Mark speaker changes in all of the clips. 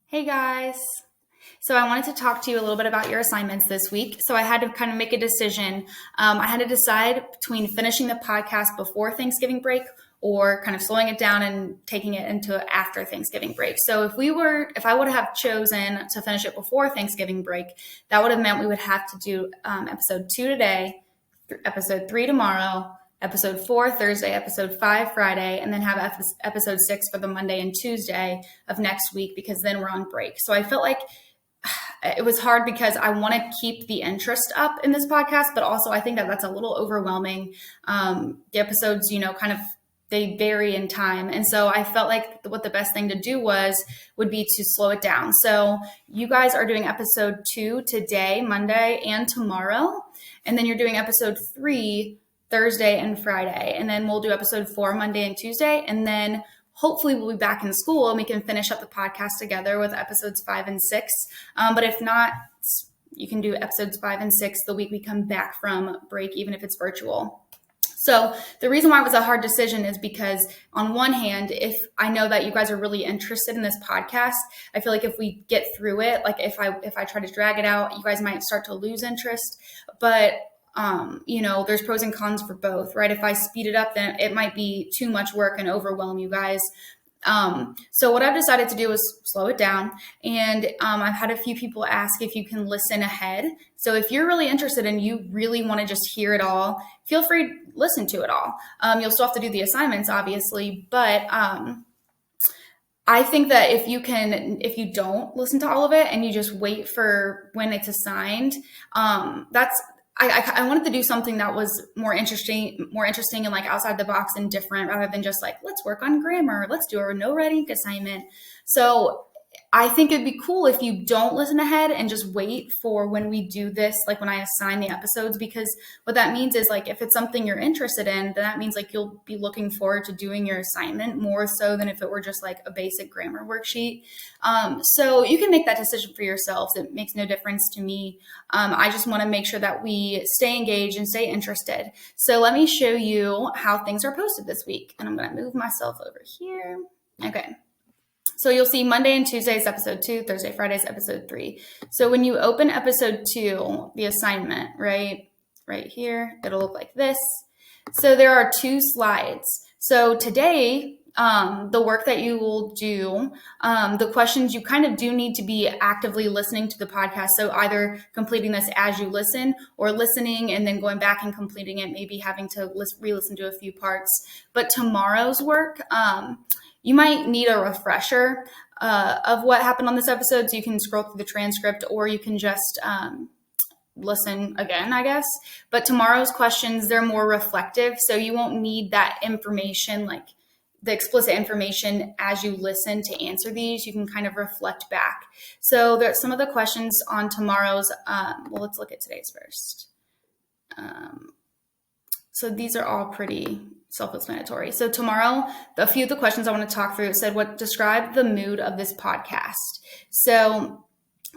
Speaker 1: Hey guys. So I wanted to talk to you a little bit about your assignments this week. So I had to kind of make a decision. I had to decide between finishing the podcast before Thanksgiving break or kind of slowing it down and taking it into after Thanksgiving break. So if I would have chosen to finish it before Thanksgiving break, that would have meant we would have to do episode 2 today, episode 3 tomorrow, episode 4 Thursday, episode 5 Friday, and then have episode 6 for the Monday and Tuesday of next week because then we're on break. So I felt like it was hard because I want to keep the interest up in this podcast, but also I think that that's a little overwhelming. The episodes, they vary in time. And so I felt like what the best thing to do would be to slow it down. So you guys are doing episode 2 today, Monday and tomorrow. And then you're doing episode 3 Thursday and Friday. And then we'll do episode 4 Monday and Tuesday. And then hopefully we'll be back in school and we can finish up the podcast together with episodes 5 and 6. But if not, you can do episodes 5 and 6 the week we come back from break, even if it's virtual. So the reason why it was a hard decision is because on one hand, if I know that you guys are really interested in this podcast, I feel like if we get through it, like if I try to drag it out, you guys might start to lose interest. But there's pros and cons for both, right? If I speed it up, then it might be too much work and overwhelm you guys. So what I've decided to do is slow it down. And I've had a few people ask if you can listen ahead. So if you're really interested and you really want to just hear it all, feel free to listen to it all. You'll still have to do the assignments, obviously, but I think that if you don't listen to all of it and you just wait for when it's assigned, I wanted to do something that was more interesting and like outside the box and different rather than just like, let's work on grammar. Let's do a no writing assignment. So I think it'd be cool if you don't listen ahead and just wait for when we do this, like when I assign the episodes, because what that means is like, if it's something you're interested in, then that means like you'll be looking forward to doing your assignment more so than if it were just like a basic grammar worksheet. So you can make that decision for yourselves. It makes no difference to me. I just want to make sure that we stay engaged and stay interested. So let me show you how things are posted this week. And I'm going to move myself over here. Okay. So you'll see Monday and Tuesday's episode 2, Thursday, Friday's episode 3. So when you open episode 2, the assignment, right here, it'll look like this. So there are 2 slides. So today, the work that you will do, the questions you kind of do need to be actively listening to the podcast. So either completing this as you listen or listening and then going back and completing it, maybe having to re-listen to a few parts. But tomorrow's work, you might need a refresher of what happened on this episode. So you can scroll through the transcript or you can just listen again, I guess. But tomorrow's questions, they're more reflective. So you won't need that information, like the explicit information as you listen to answer these. You can kind of reflect back. So there's some of the questions on tomorrow's, let's look at today's first. So these are all pretty self-explanatory. So tomorrow, a few of the questions I want to talk through said, describe the mood of this podcast. So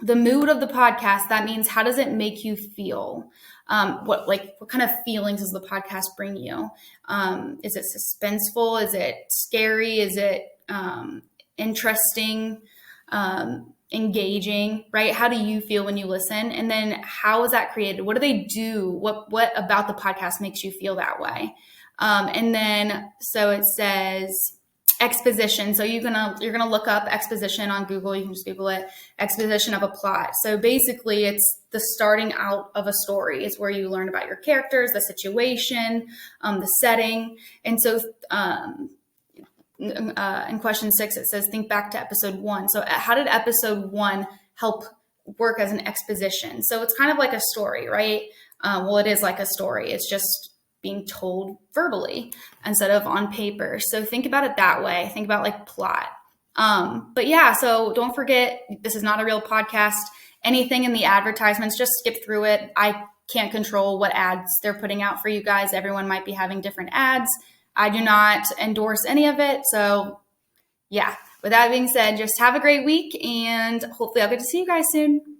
Speaker 1: the mood of the podcast, that means how does it make you feel? What kind of feelings does the podcast bring you? Is it suspenseful? Is it scary? Is it interesting? Engaging, right? How do you feel when you listen? And then how is that created? What do they do? What about the podcast makes you feel that way? And then, so it says exposition. So you're gonna look up exposition on Google. You can just Google it, exposition of a plot. So basically it's the starting out of a story. It's where you learn about your characters, the situation, the setting. And so, in question 6, it says, think back to episode 1. So how did episode 1 help work as an exposition? So it's kind of like a story, right? It is like a story. It's just being told verbally instead of on paper. So think about it that way. Think about like plot. But yeah, so don't forget, this is not a real podcast. Anything in the advertisements, just skip through it. I can't control what ads they're putting out for you guys. Everyone might be having different ads. I do not endorse any of it. So yeah, with that being said, just have a great week and hopefully I'll get to see you guys soon.